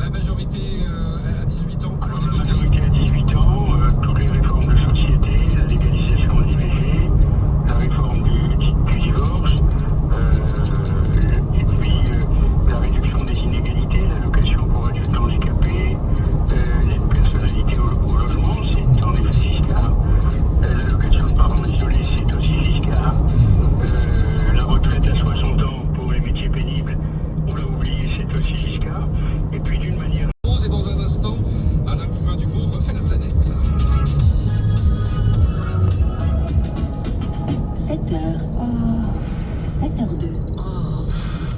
la majorité à 18 ans pour aller La voter. majorité à 18 ans, toutes les réformes de société, la légalisation de l'IVG, la réforme du divorce, et puis la réduction des inégalités, l'allocation pour adultes handicapés, l'aide personnalité au logement, c'est en effet fiscal. L'allocation de parents isolés, c'est aussi fiscal. La retraite à 60 ans pour les métiers pénibles, on l'a oublié, c'est aussi fiscal. Et puis d'une manière... Et dans un instant, Alain Poulain-Dubourg refait la planète. 7h. Oh. 7h02. Oh.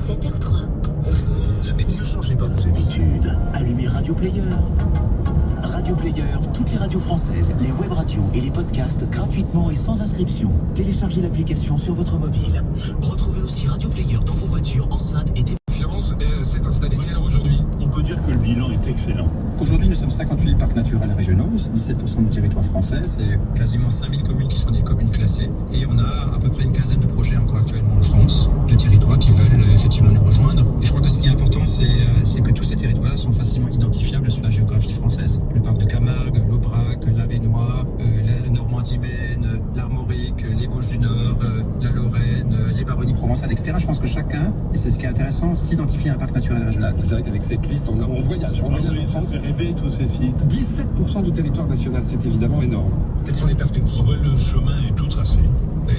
7h03. Bonjour, la météo, changez pas vos habitudes. Allumez Radio Player. Radio Player, toutes les radios françaises, les web radios et les podcasts gratuitement et sans inscription. Téléchargez l'application sur votre mobile. Retrouvez aussi Radio Player dans vos voitures, enceintes et Confiance s'est installée hier aujourd'hui. On peut dire que le bilan est excellent. Aujourd'hui, nous sommes 58 parcs naturels régionaux, 17% du territoire français, c'est quasiment 5000 communes qui sont des communes classées, et on a à peu près une quinzaine de projets encore actuellement en France, de territoires qui veulent effectivement nous rejoindre. Et je crois que ce qui est important, c'est que tous ces territoires-là sont facilement identifiables sur la géographie française. Le parc de Camargue, l'Aubrac, l'Avesnois, la Normandie-Maine, l'Armorique, les Vosges du Nord, la Lorraine, les Baronnies provençales, etc. Je pense que chacun, et c'est ce qui est intéressant, s'identifie à un parc naturel régional. C'est vrai qu'avec cette liste, on voyage en France. Rêver tous ces sites. 17% du territoire national, c'est évidemment énorme. Quelles sont les perspectives? Le chemin est tout tracé.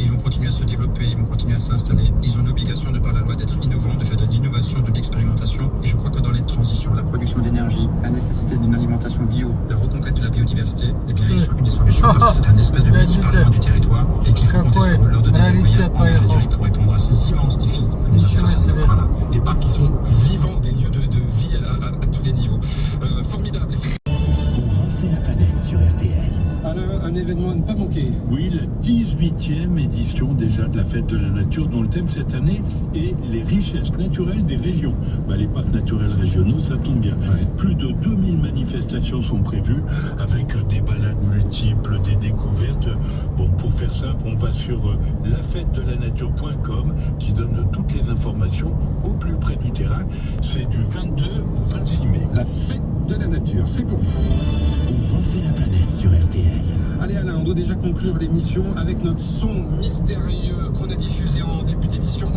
Ils vont continuer à se développer, ils vont continuer à s'installer. Ils ont l'obligation de par la loi d'être innovants, de faire de l'innovation, de l'expérimentation. Et je crois que dans les transitions, la production d'énergie, la nécessité d'une alimentation bio, la reconquête de la biodiversité, eh bien, ils sont une des solutions parce que c'est un espèce de mini-parlement du territoire et qu'il faut compter sur leur donner les moyens en ingénierie pour répondre à ces immenses défis que nous avons face à nous. Voilà. Des parcs qui sont vivants, des lieux de vie à tous les niveaux. Formidable. On refait la planète sur RTL. Alain, un événement à ne pas manquer. Oui, la 18e édition déjà de la Fête de la Nature, dont le thème cette année est les richesses naturelles des régions. Les parcs naturels régionaux, ça tombe bien. Ouais. Plus de 2000 manifestations sont prévues, avec des balades multiples, des découvertes. Bon, pour faire simple, on va sur lafêtedelanature.com qui donne toutes les informations au plus près du terrain. C'est du 22 au 26 mai. La fête de la nature, c'est pour vous. On refait la planète sur RTL. Allez Alain, on doit déjà conclure l'émission avec notre son mystérieux qu'on a diffusé en début d'émission.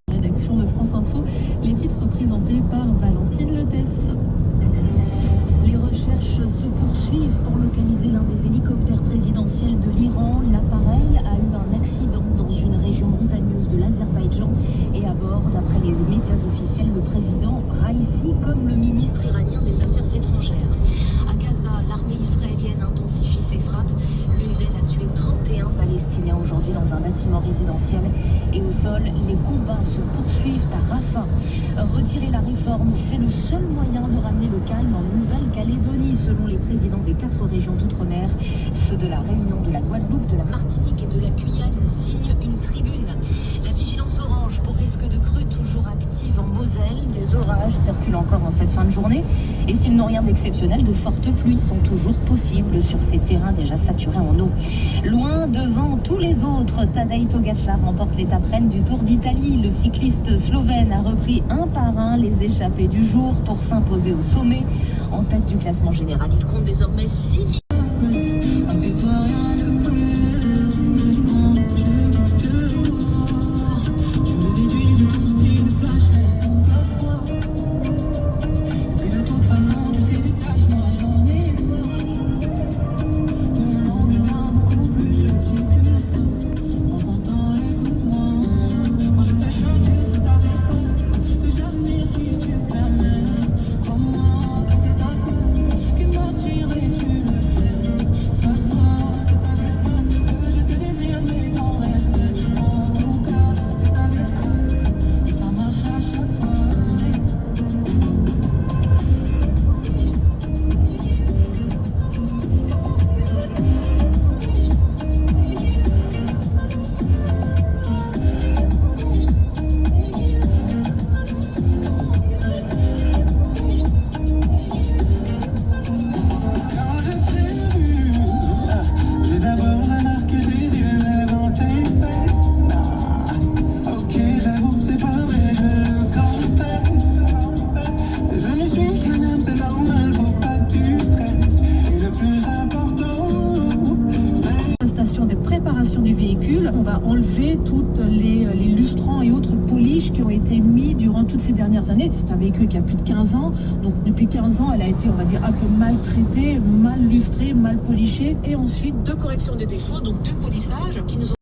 Rédaction de France Info, les titres présentés par Valentine Letesse. Les recherches se poursuivent pour localiser l'un des hélicoptères présidentiels de l'Iran. L'appareil a eu un accident dans une région montagneuse de l'Azerbaïdjan et à bord, d'après les médias officiels, le président Raïssi comme le ministre iranien des Affaires étrangères. À Gaza, l'armée israélienne intensifie ses frappes. L'une d'elles a tué 31 Palestiniens aujourd'hui dans un bâtiment résidentiel. Et au sol, les combats se poursuivent à Rafah. Retirer la réforme, c'est le seul moyen de ramener le calme en Nouvelle-Calédonie, selon les présidents des 4 régions d'outre-mer. Ceux de la Réunion, de la Guadeloupe, de la Martinique et de la Guyane signent une tribune. La vigilance orange pour risque de crue toujours active en Moselle. Des orages circulent encore en cette fin de journée. Et s'ils n'ont rien d'exceptionnel, de fortes pluies sont toujours possibles sur ces terrains déjà saturés en eau. Loin devant tous les autres, Tadej Pogačar remporte l'étape reine du Tour d'Italie. Le cycliste slovène a repris un par un les échappées du jour pour s'imposer au sommet. En tête du classement général, il compte désormais 6 000. ont été mis durant toutes ces dernières années. C'est un véhicule qui a plus de 15 ans, donc depuis 15 ans, elle a été, on va dire, un peu maltraitée, mal lustrée, mal polichée. Et ensuite, 2 corrections des défauts, donc 2 polissages qui nous ont...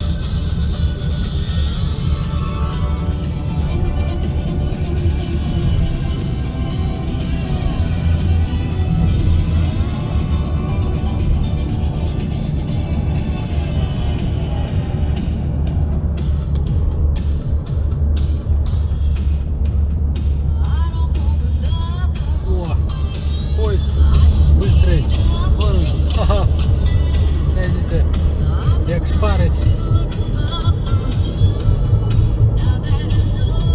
Jak szparec.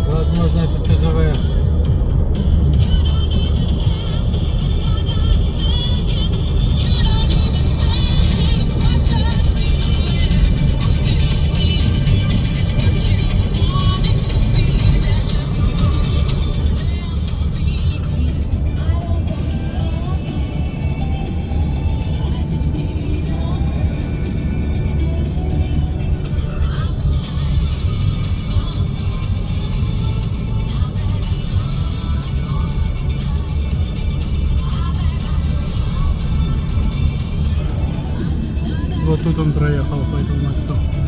Возможно, это ТЖВ. Вот тут он проехал по этому мосту.